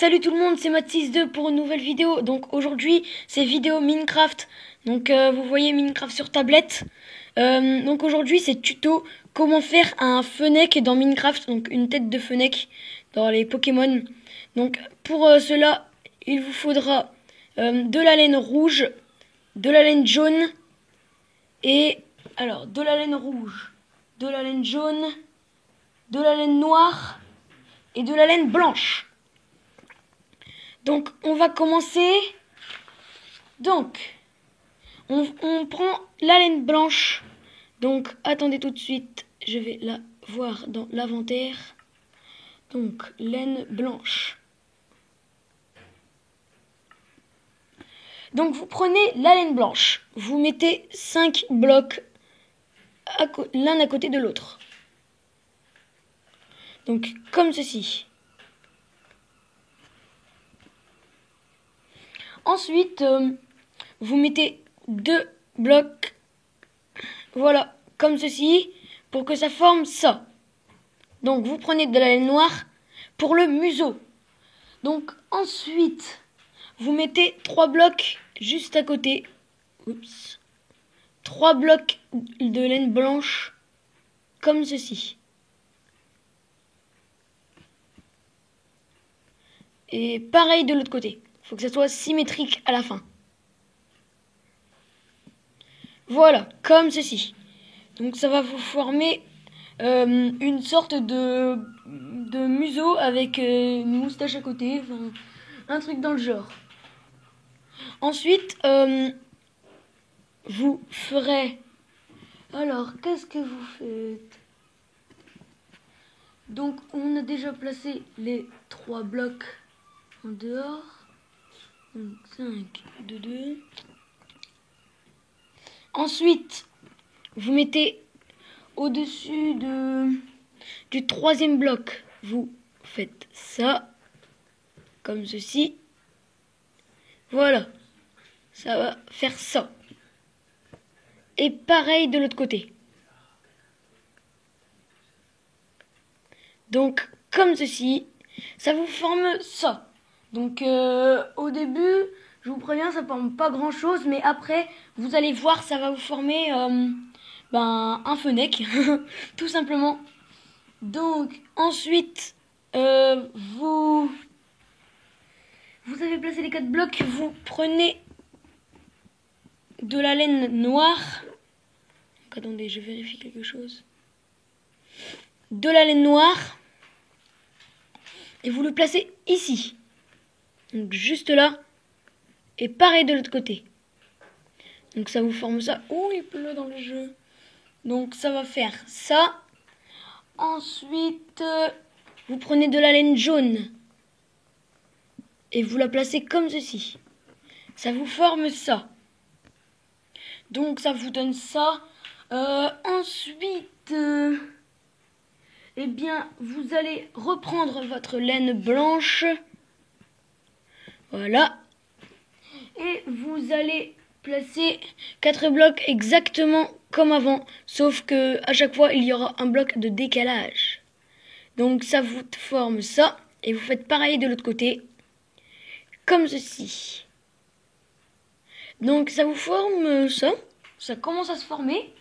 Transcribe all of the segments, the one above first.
Salut tout le monde, c'est Matt62 pour une nouvelle vidéo. Donc aujourd'hui, c'est vidéo Minecraft. Donc vous voyez Minecraft sur tablette. Donc aujourd'hui, c'est tuto comment faire un Fennec dans Minecraft. Donc une tête de Fennec dans les Pokémon. Donc pour cela, il vous faudra de la laine rouge, de la laine jaune et alors de la laine rouge, de la laine jaune, de la laine noire et de la laine blanche. Donc on va commencer. Donc on prend la laine blanche. Donc attendez tout de suite, je vais la voir dans l'inventaire. Donc laine blanche. Donc vous prenez la laine blanche, vous mettez 5 blocs l'un à côté de l'autre. Donc comme ceci. Ensuite, vous mettez 2 blocs, voilà, comme ceci, pour que ça forme ça. Donc vous prenez de la laine noire pour le museau. Donc ensuite, vous mettez 3 blocs juste à côté. Oups. 3 blocs de laine blanche, comme ceci. Et pareil de l'autre côté. Il faut que ça soit symétrique à la fin. Voilà, comme ceci. Donc ça va vous former une sorte de museau avec une moustache à côté, enfin, un truc dans le genre. Ensuite, vous ferez... Alors, qu'est-ce que vous faites? Donc, on a déjà placé les 3 blocs en dehors. Donc, 5, 2, 2. Ensuite, vous mettez au-dessus du 3e bloc. Vous faites ça, comme ceci. Voilà, ça va faire ça. Et pareil de l'autre côté. Donc, comme ceci, ça vous forme ça. Donc, au début, je vous préviens, ça ne forme pas grand-chose, mais après, vous allez voir, ça va vous former un Fennec, tout simplement. Donc, ensuite, vous avez placé les 4 blocs, vous prenez de la laine noire. Donc, attendez, je vérifie quelque chose. De la laine noire. Et vous le placez ici. Donc, juste là. Et pareil de l'autre côté. Donc, ça vous forme ça. Oh, il pleut dans le jeu. Donc, ça va faire ça. Ensuite, vous prenez de la laine jaune. Et vous la placez comme ceci. Ça vous forme ça. Donc, ça vous donne ça. Ensuite, eh bien, vous allez reprendre votre laine blanche. Voilà. Et vous allez placer 4 blocs exactement comme avant. Sauf que à chaque fois, il y aura un bloc de décalage. Donc, ça vous forme ça. Et vous faites pareil de l'autre côté. Comme ceci. Donc, ça vous forme ça. Ça commence à se former.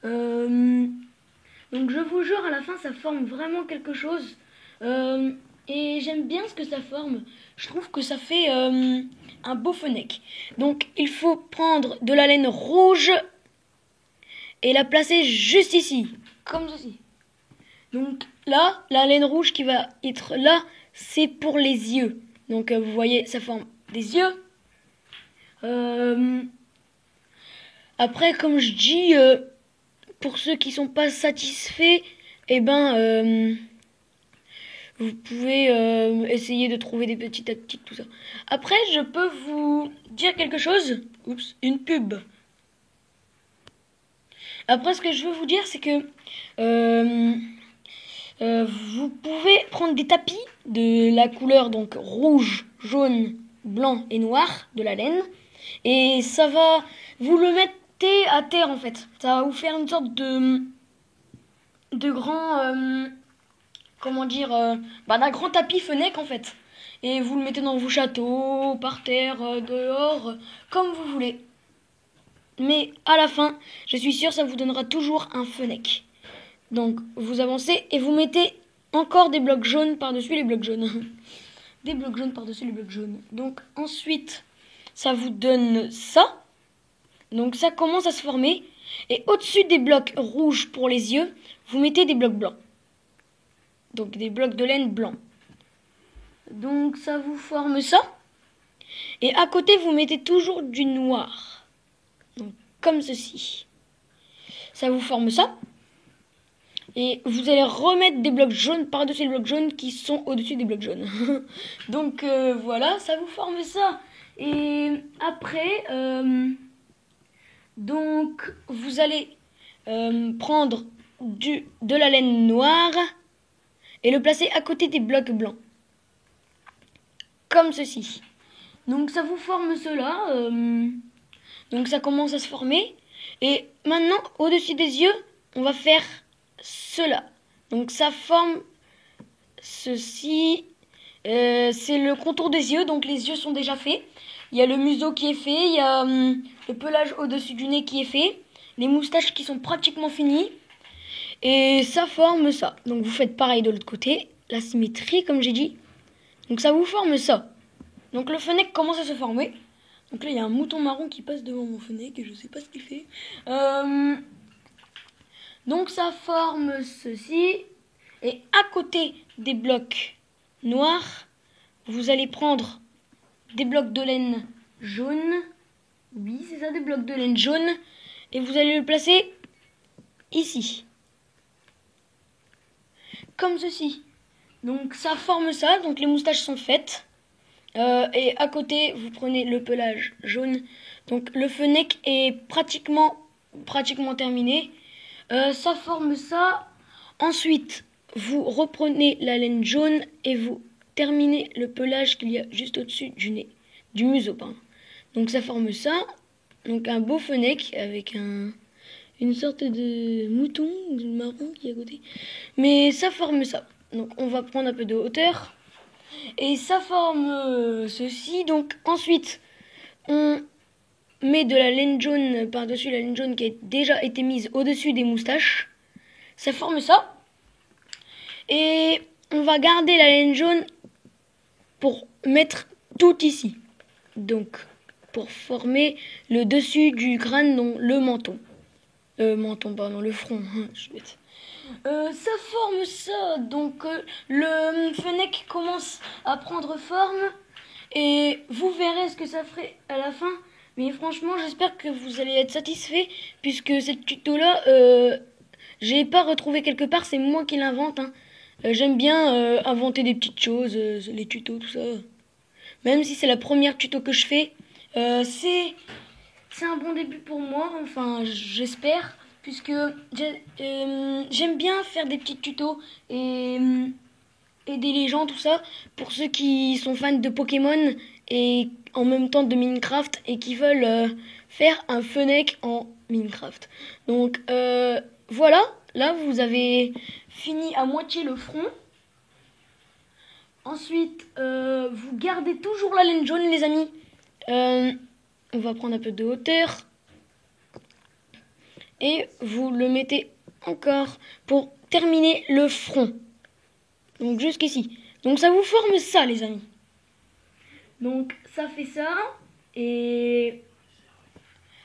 Donc je vous jure, à la fin, ça forme vraiment quelque chose. Et j'aime bien ce que ça forme. Je trouve que ça fait un beau Fennec. Donc il faut prendre de la laine rouge et la placer juste ici, comme ceci. Donc là, la laine rouge qui va être là, c'est pour les yeux. Donc vous voyez, ça forme des yeux. Après, comme je dis... pour ceux qui sont pas satisfaits, eh ben, vous pouvez essayer de trouver des petites tactiques, tout ça. Après, je peux vous dire quelque chose. Oups, une pub. Après, ce que je veux vous dire, c'est que vous pouvez prendre des tapis de la couleur donc rouge, jaune, blanc et noir de la laine. Et ça va vous le mettre à terre en fait. Ça va vous faire une sorte de grand comment dire d'un grand tapis Fennec en fait. Et vous le mettez dans vos châteaux, par terre, dehors, comme vous voulez. Mais à la fin, je suis sûre, ça vous donnera toujours un fennec. Donc vous avancez et vous mettez encore des blocs jaunes par-dessus les blocs jaunes. Des blocs jaunes par-dessus les blocs jaunes. Donc ensuite, ça vous donne ça. Donc ça commence à se former. Et au-dessus des blocs rouges pour les yeux, vous mettez des blocs blancs. Donc des blocs de laine blancs. Donc ça vous forme ça. Et à côté, vous mettez toujours du noir. Donc comme ceci. Ça vous forme ça. Et vous allez remettre des blocs jaunes par-dessus les blocs jaunes qui sont au-dessus des blocs jaunes. Donc voilà, ça vous forme ça. Et après, donc vous allez prendre de la laine noire et le placer à côté des blocs blancs. Comme ceci. Donc ça vous forme cela. Donc ça commence à se former. Et maintenant, au-dessus des yeux, on va faire cela. Donc ça forme ceci. C'est le contour des yeux. Donc les yeux sont déjà faits. Il y a le museau qui est fait. Il y a le pelage au-dessus du nez qui est fait. Les moustaches qui sont pratiquement finies. Et ça forme ça. Donc vous faites pareil de l'autre côté. La symétrie comme j'ai dit. Donc ça vous forme ça. Donc le fennec commence à se former. Donc là il y a un mouton marron qui passe devant mon fennec et je sais pas ce qu'il fait. Donc ça forme ceci. Et à côté des blocs noirs, vous allez prendre des blocs de laine jaune. Oui, c'est ça, des blocs de laine jaune. Et vous allez le placer ici. Comme ceci. Donc ça forme ça. Donc les moustaches sont faites. Et à côté, vous prenez le pelage jaune. Donc le fennec est pratiquement terminé. Ça forme ça. Ensuite, vous reprenez la laine jaune et vous terminez le pelage qu'il y a juste au-dessus du nez, du museau, pardon. Donc ça forme ça. Donc un beau fennec avec une sorte de mouton marron qui est à côté. Mais ça forme ça. Donc on va prendre un peu de hauteur. Et ça forme ceci. Donc ensuite, on met de la laine jaune par-dessus la laine jaune qui a déjà été mise au-dessus des moustaches. Ça forme ça. Et on va garder la laine jaune pour mettre tout ici. Donc, pour former le dessus du crâne, donc le menton. Le front. Je suis bête. Ça forme ça. Donc, le fennec commence à prendre forme. Et vous verrez ce que ça ferait à la fin. Mais franchement, j'espère que vous allez être satisfait. Puisque cette tuto-là, j'ai pas retrouvé quelque part. C'est moi qui l'invente. Hein. J'aime bien inventer des petites choses, les tutos, tout ça. Même si c'est la première tuto que je fais, c'est un bon début pour moi, enfin j'espère, puisque j'aime bien faire des petits tutos et aider les gens, tout ça, pour ceux qui sont fans de Pokémon et en même temps de Minecraft et qui veulent faire un fennec en Minecraft. Donc voilà, là vous avez fini à moitié le front. Ensuite, vous gardez toujours la laine jaune, les amis. On va prendre un peu de hauteur. Et vous le mettez encore pour terminer le front. Donc jusqu'ici. Donc ça vous forme ça, les amis. Donc ça fait ça. Et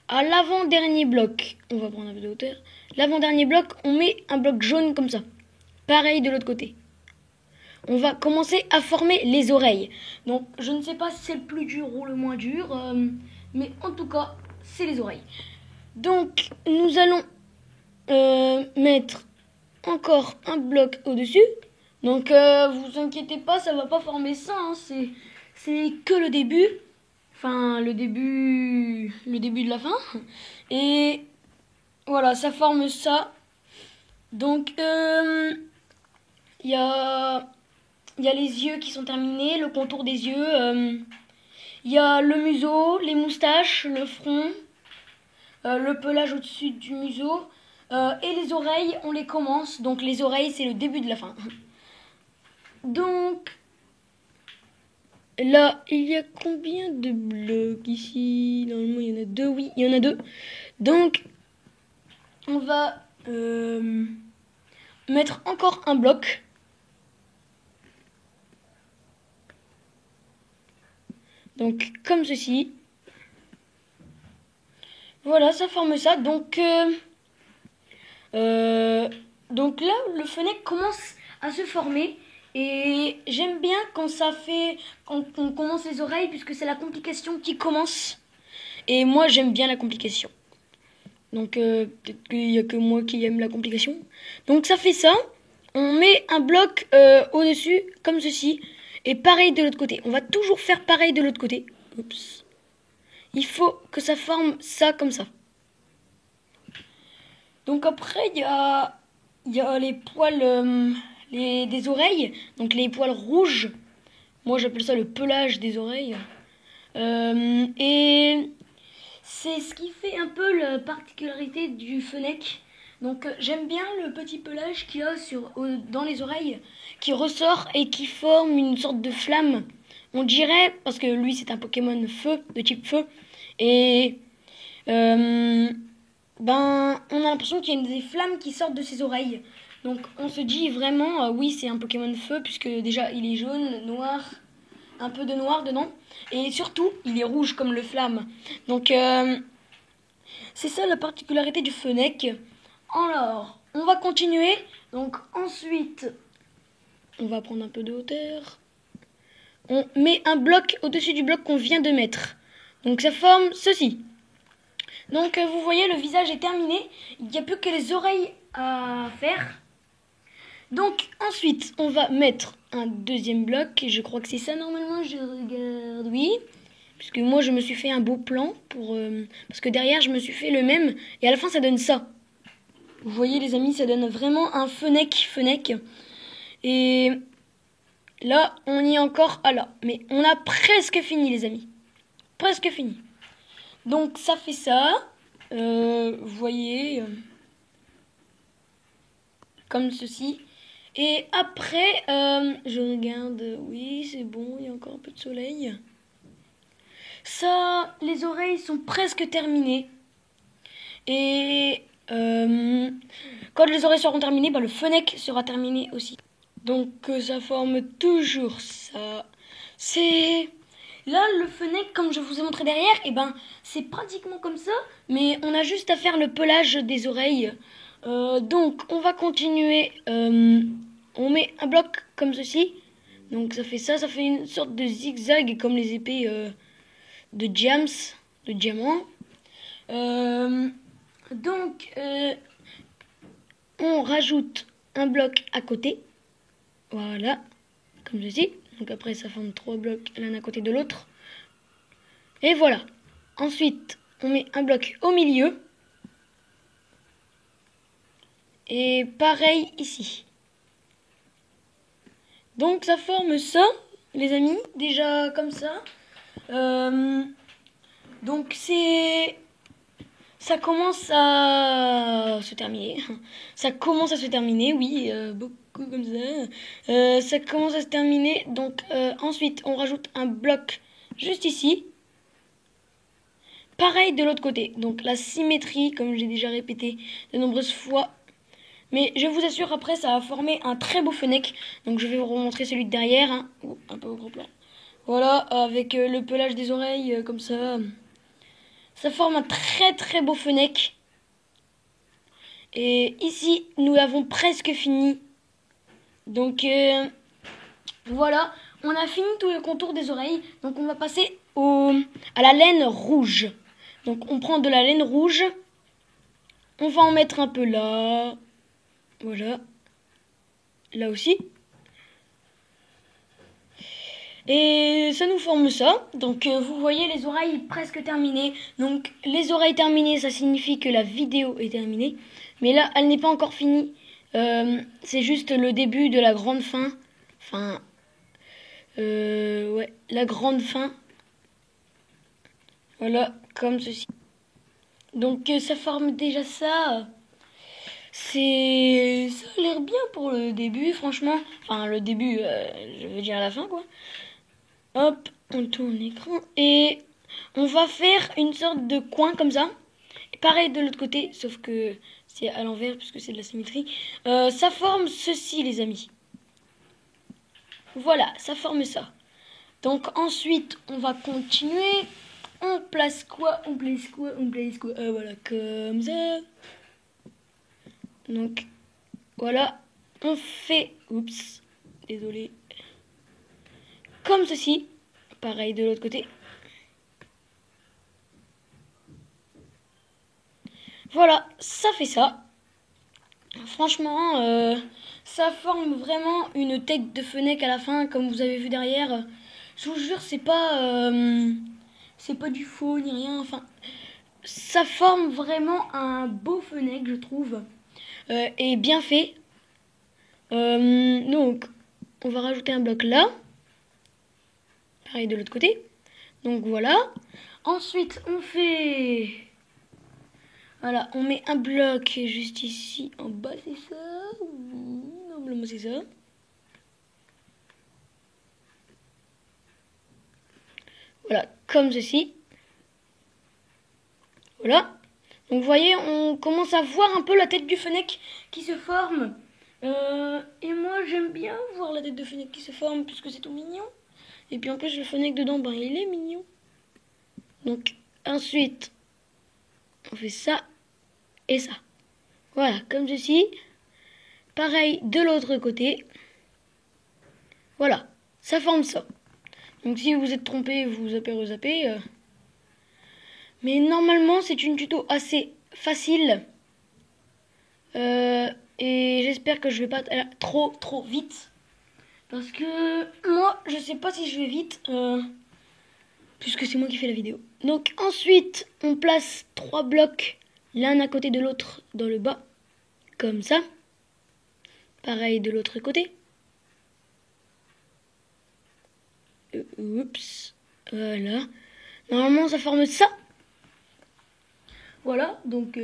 à l'avant-dernier bloc, on va prendre un peu de hauteur. L'avant-dernier bloc, on met un bloc jaune comme ça. Pareil de l'autre côté. On va commencer à former les oreilles. Donc, je ne sais pas si c'est le plus dur ou le moins dur, mais en tout cas, c'est les oreilles. Donc, nous allons mettre encore un bloc au-dessus. Donc, vous inquiétez pas, ça va pas former ça. Hein, c'est que le début. Enfin, le début de la fin. Et voilà, ça forme ça. Donc, il y a les yeux qui sont terminés, le contour des yeux. Il y a le museau, les moustaches, le front, le pelage au-dessus du museau. Et les oreilles, on les commence. Donc les oreilles, c'est le début de la fin. Donc, là, il y a combien de blocs ici? Normalement, il y en a deux. Oui, il y en a deux. Donc, on va mettre encore un bloc. Donc, comme ceci. Voilà, ça forme ça. Donc là, le fennec commence à se former. Et j'aime bien quand quand on commence les oreilles, puisque c'est la complication qui commence. Et moi, j'aime bien la complication. Donc peut-être qu'il n'y a que moi qui aime la complication. Donc ça fait ça. On met un bloc au-dessus, comme ceci. Et pareil de l'autre côté. On va toujours faire pareil de l'autre côté. Oups. Il faut que ça forme ça comme ça. Donc après, il y a les poils des oreilles. Donc les poils rouges. Moi, j'appelle ça le pelage des oreilles. Et c'est ce qui fait un peu la particularité du fennec. Donc j'aime bien le petit pelage qu'il y a dans les oreilles, qui ressort et qui forme une sorte de flamme. On dirait, parce que lui c'est un Pokémon feu, de type feu, et ben on a l'impression qu'il y a des flammes qui sortent de ses oreilles. Donc on se dit vraiment, oui c'est un Pokémon feu, puisque déjà il est jaune, noir, un peu de noir dedans, et surtout il est rouge comme le flamme. Donc c'est ça la particularité du fennec. Alors, on va continuer. Donc ensuite, on va prendre un peu de hauteur. On met un bloc au-dessus du bloc qu'on vient de mettre. Donc ça forme ceci. Donc vous voyez, le visage est terminé. Il n'y a plus que les oreilles à faire. Donc ensuite, on va mettre un deuxième bloc. Je crois que c'est ça normalement, je regarde. Oui. Puisque moi, je me suis fait un beau plan. Parce que derrière, je me suis fait le même. Et à la fin, ça donne ça. Vous voyez les amis, ça donne vraiment un fennec. Et là, on y est encore à là. Mais on a presque fini les amis. Presque fini. Donc ça fait ça. Vous voyez. Comme ceci. Et après, je regarde. Oui, c'est bon, il y a encore un peu de soleil. Ça, les oreilles sont presque terminées. Et quand les oreilles seront terminées, le fennec sera terminé aussi. Donc ça forme toujours ça. C'est là le fennec comme je vous ai montré derrière, et c'est pratiquement comme ça, mais on a juste à faire le pelage des oreilles. Donc on va continuer. On met un bloc comme ceci. Donc ça fait ça, ça fait une sorte de zigzag comme les épées de Jams, de diamant. Donc on rajoute un bloc à côté. Voilà, comme ceci. Donc après, ça forme 3 blocs l'un à côté de l'autre. Et voilà. Ensuite, on met un bloc au milieu. Et pareil ici. Donc ça forme ça, les amis. Déjà comme ça. Donc ça commence à se terminer. Ça commence à se terminer, oui, beaucoup comme ça. Ça commence à se terminer. Donc ensuite, on rajoute un bloc juste ici. Pareil de l'autre côté. Donc la symétrie, comme j'ai déjà répété de nombreuses fois. Mais je vous assure, après, ça va former un très beau fennec. Donc je vais vous remontrer celui de derrière. Hein. Oh, un peu au gros plan. Voilà, avec le pelage des oreilles, comme ça. Ça forme un très très beau fennec. Et ici, nous avons presque fini. Donc voilà, on a fini tout le contour des oreilles. Donc on va passer à la laine rouge. Donc on prend de la laine rouge. On va en mettre un peu là. Voilà. Là aussi. Et ça nous forme ça. Donc vous voyez les oreilles presque terminées. Donc les oreilles terminées, ça signifie que la vidéo est terminée. Mais là, elle n'est pas encore finie. C'est juste le début de la grande fin. Enfin, ouais, la grande fin. Voilà, comme ceci. Donc ça forme déjà ça. Ça a l'air bien pour le début, franchement. Enfin, le début, je veux dire à la fin, quoi. Hop, on tourne l'écran et on va faire une sorte de coin comme ça. Et pareil de l'autre côté, sauf que c'est à l'envers puisque c'est de la symétrie. Ça forme ceci, les amis. Voilà, ça forme ça. Donc ensuite, on va continuer. On place quoi? On place quoi? On place quoi? Voilà, comme ça. Donc, voilà. On fait... Oups, désolé. Comme ceci. Pareil de l'autre côté. Voilà, ça fait ça. Franchement, ça forme vraiment une tête de fenêtre à la fin, comme vous avez vu derrière. Je vous jure, c'est pas du faux ni rien. Enfin, ça forme vraiment un beau fenêtre, je trouve, et bien fait. Donc, on va rajouter un bloc là. Pareil de l'autre côté. Donc voilà. Ensuite, on fait... Voilà, on met un bloc juste ici en bas, c'est ça? Oui, normalement c'est ça. Voilà, comme ceci. Voilà. Donc vous voyez, on commence à voir un peu la tête du fennec qui se forme. Et moi j'aime bien voir la tête de fennec qui se forme puisque c'est tout mignon. Et puis en plus le fennec dedans, ben il est mignon. Donc ensuite, on fait ça et ça. Voilà, comme ceci. Pareil de l'autre côté. Voilà, ça forme ça. Donc si vous vous êtes trompé, vous zappez, rezappez. Mais normalement, c'est une tuto assez facile. Et j'espère que je vais pas aller trop vite. Parce que moi, je sais pas si je vais vite. Puisque c'est moi qui fais la vidéo. Donc ensuite, on place 3 blocs l'un à côté de l'autre dans le bas. Comme ça. Pareil de l'autre côté. Oups. Voilà. Normalement, ça forme ça. Voilà, donc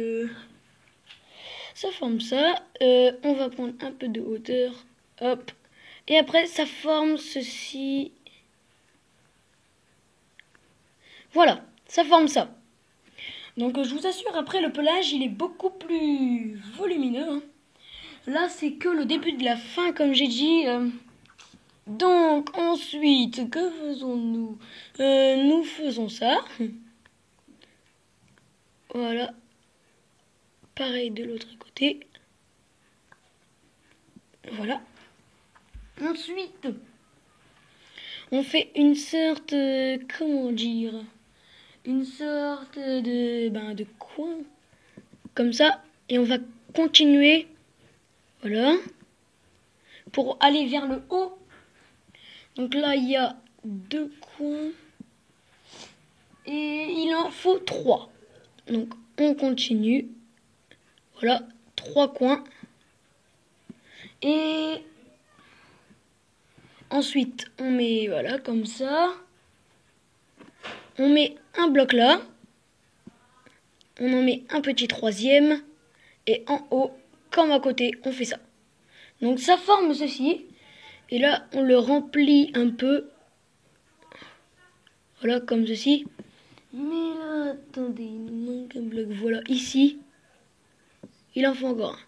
ça forme ça. On va prendre un peu de hauteur. Hop. Et après, ça forme ceci. Voilà, ça forme ça. Donc je vous assure, après le pelage, il est beaucoup plus volumineux. Hein. Là, c'est que le début de la fin, comme j'ai dit. Donc ensuite, que faisons-nous? Nous faisons ça. Voilà. Pareil de l'autre côté. Voilà. Ensuite, on fait une sorte, comment dire, une sorte de coin, comme ça, et on va continuer, voilà, pour aller vers le haut. Donc là, il y a 2 coins, et il en faut 3. Donc, on continue, voilà, 3 coins, et ensuite, on met, voilà, comme ça. On met un bloc là. On en met un petit 3e. Et en haut, comme à côté, on fait ça. Donc ça forme ceci. Et là, on le remplit un peu. Voilà, comme ceci. Mais là, attendez, il nous manque un bloc. Voilà, ici. Il en faut encore un.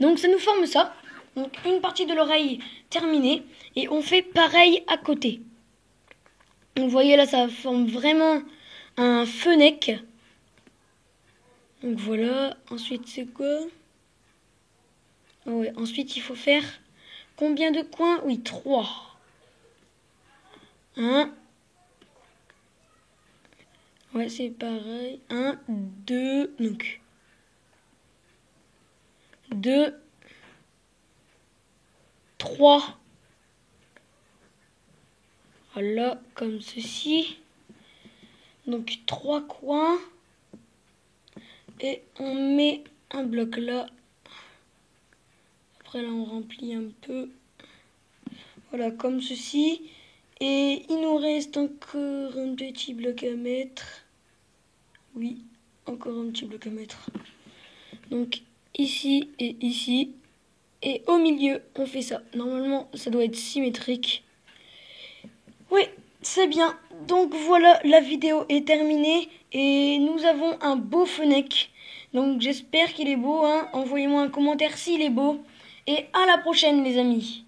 Donc ça nous forme ça. Donc une partie de l'oreille terminée. Et on fait pareil à côté. Donc vous voyez là, ça forme vraiment un fennec. Donc voilà. Ensuite, c'est quoi? Ah ouais, ensuite, il faut faire combien de coins? Oui, 3. 1. Ouais, c'est pareil. 1, 2. Donc 2, 3. Voilà, comme ceci. Donc 3 coins. Et on met un bloc là. Après là, on remplit un peu. Voilà, comme ceci. Et il nous reste encore un petit bloc à mettre. Oui, encore un petit bloc à mettre. Donc ici et ici. Et au milieu, on fait ça. Normalement, ça doit être symétrique. Oui, C'est bien. Donc voilà, la vidéo est terminée et nous avons un beau fennec. Donc j'espère qu'il est beau, hein. Envoyez-moi un commentaire s'il est beau. Et à la prochaine les amis.